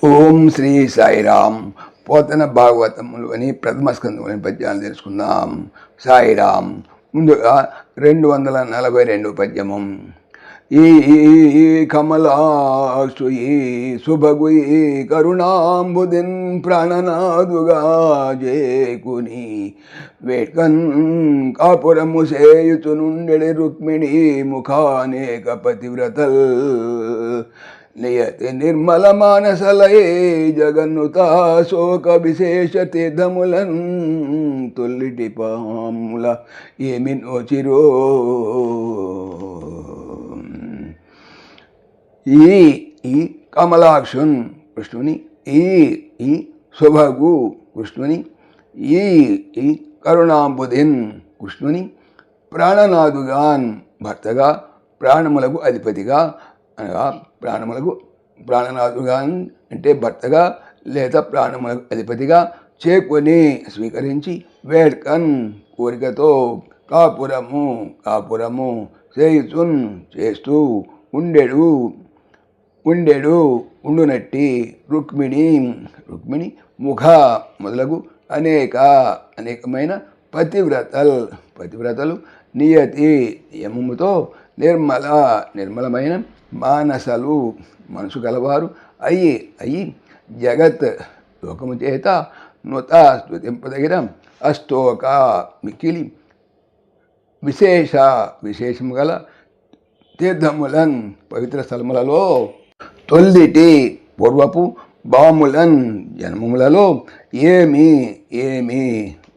ఓం శ్రీ సాయిరామ్. పోతన భాగవతములోని ప్రథమ స్కంధంలోని పద్యాలు తెలుసుకుందాం. సాయిరామ్. ముందుగా 242 పద్యము. ఈ కమలాక్షు ఈ సుభగు ఈ కరుణాంబుదిన్ ప్రాణనాదుగా జేకుని వేట్కన్ కాపురము సేయుచునుండెడి రుక్మిణి ముఖానేక పతివ్రతల్ నియతి నిర్మల మానసలై జగన్నుత శోక విశేష తీర్థములన్ తొల్లిటి పాముల ఏమి నోచిరో. ఈ కమలాక్షున్ కృష్ణుని, ఈ శుభగు కృష్ణుని, ఈ కరుణాంబుదిన్ కృష్ణుని, ప్రాణనాదుగాన్ భర్తగా, ప్రాణములకు అధిపతిగా అనగా ప్రాణనాథుగా అంటే భర్తగా లేదా ప్రాణములకు అధిపతిగా చేకొని స్వీకరించి వేడ్కన్ కోరికతో కాపురము చేయుచున్ చేస్తూ ఉండునట్టి రుక్మిణి ముఖ మొదలగు అనేకమైన పతివ్రతలు నియమముతో నిర్మలమైన మానసలు మనసు గలవారు అయి జగత్ లోకము చేత నుత స్తుతింపదగిన అష్టోక మిక్కిలి విశేషము గల తీర్థములన్ పవిత్ర స్థలములలో తొల్లిటి పూర్వపు బాములన్ జన్మములలో ఏమి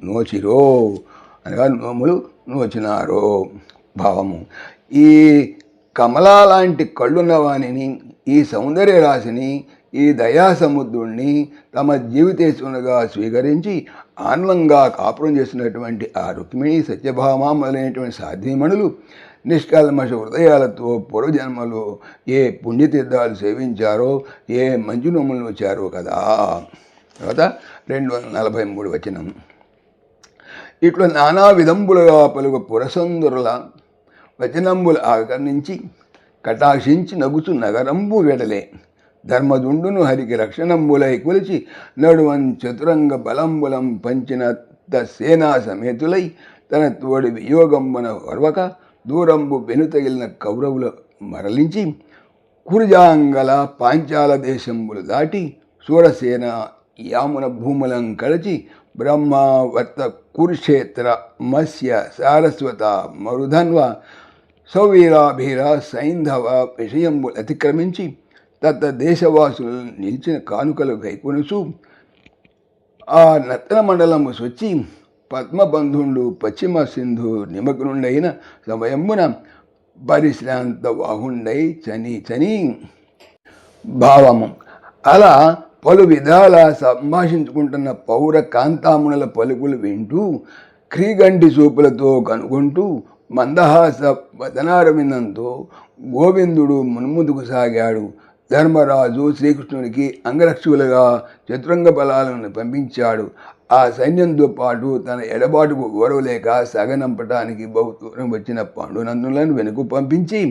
నోచిరో అనగా నోములు నోచినారో భావము. ఈ కమలా లాంటి కళ్ళున్న వాణిని, ఈ సౌందర్య రాశిని, ఈ దయాసముద్రుణ్ణి తమ జీవితేశ్వరునిగా స్వీకరించి ఆనందంగా కాపురం చేస్తున్నటువంటి ఆ రుక్మిణి, సత్యభామ మొదలైనటువంటి సాధ్వీమణులు నిష్కల్మష హృదయాలతో పూర్వజన్మలో ఏ పుణ్యతీర్థాలు సేవించారో, ఏ మంచు నోములు వచ్చారో కదా. తర్వాత 243 వచనం. ఇట్లా నానా విధంబులుగా పలుకు పురసందురుల వచనంబులు ఆకర్ణించి కటాక్షించి నగుచు నగరంబు వెడలే ధర్మదుండును హరికి రక్షణంబులై కొలిచి నడువన్ చతురంగ బలంబులం పంచిన సేనా సమేతులై తన తోడి వియోగంబున వర్వక దూరంబు వెనుతగిలిన కౌరవుల మరలించి కురుజాంగల పాంచాల దేశంబులు దాటి సూరసేన యామున భూములం కలచి బ్రహ్మావర్త కురుక్షేత్ర మత్స్య సారస్వత మరుధన్వ సౌవీరాభీర సైంధవ విషయంబులు అతిక్రమించి దేశవాసులు నిలిచిన కానుకలు గైకొనుచు ఆ నత్తన మండలము సొచ్చి పద్మబంధుండు పశ్చిమ సింధు నిమగ్నుండైన సమయమున పరిశ్రాంత వాహుండై చని భావము. అలా పలు విధాల సంభాషించుకుంటున్న పౌర కాంతామునుల పలుకులు వింటూ క్రీగంటి చూపులతో కనుగొంటూ మందహాస వదనారవిందంతో గోవిందుడు మున్ముందుకు సాగాడు. ధర్మరాజు శ్రీకృష్ణునికి అంగరక్షకులుగా చతురంగ బలాలను పంపించాడు. ఆ సైన్యంతో పాటు తన ఎడబాటుకు ఓరవలేక సగనంపటానికి బహుదూరం వచ్చిన పాండునందులను వెనుక పంపించి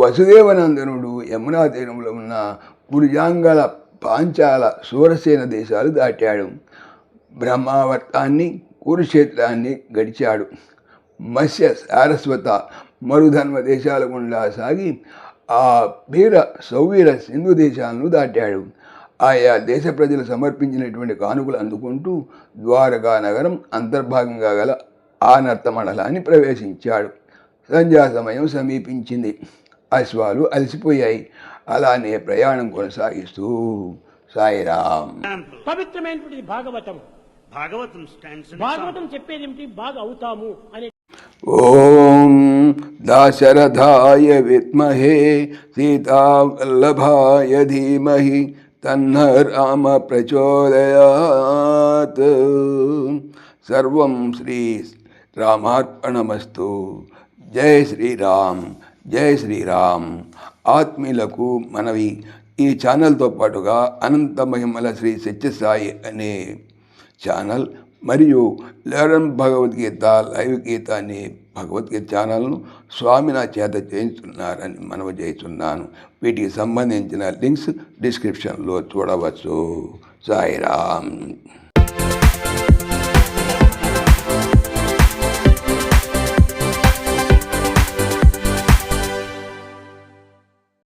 వసుదేవనందనుడు యమునా తీరంలో ఉన్న కురుజాంగల పాంచాల సూరసేన దేశాలు దాటాడు. బ్రహ్మావర్తాన్ని కురుక్షేత్రాన్ని గడిచాడు. మత్స్య సారస్వత మరుధన్వ దేశాల గుండా సాగి ఆ సౌవీర సింధు దేశాలను దాటాడు. ఆయా దేశ ప్రజలు సమర్పించినటువంటి కానుకలు అందుకుంటూ ద్వారకా నగరం అంతర్భాగంగా గల ఆ నర్తమండలాన్ని ప్రవేశించాడు. సంధ్యా సమయం సమీపించింది. అశ్వాలు అలసిపోయాయి. అలానే ప్రయాణం కొనసాగిస్తూ సాయిరాం. పవిత్రమైనటువంటి భాగవతం చెప్పేది ఏమిటి? బాగా అవుతాము అనే. ఓం దాశరథాయ విద్మహే సీతావల్లభాయ ధీమహి తన్న రామ ప్రచోదయాత్. సర్వం శ్రీ రామార్పణమస్తు. జై శ్రీరామ్, జై శ్రీరామ్. ఆత్మీయులకు మనవి, ఈ ఛానల్తో పాటుగా అనంత మహిమల శ్రీ సత్యసాయి అనే ఛానల్ మరియు లెర్న్ భగవద్గీత లైవ్ గీత అనే భగవద్గీత ఛానల్ను స్వామి నా చేత చేయించున్నారని మనవి చేస్తున్నాను. వీటికి సంబంధించిన లింక్స్ డిస్క్రిప్షన్లో చూడవచ్చు. సాయిరామ్.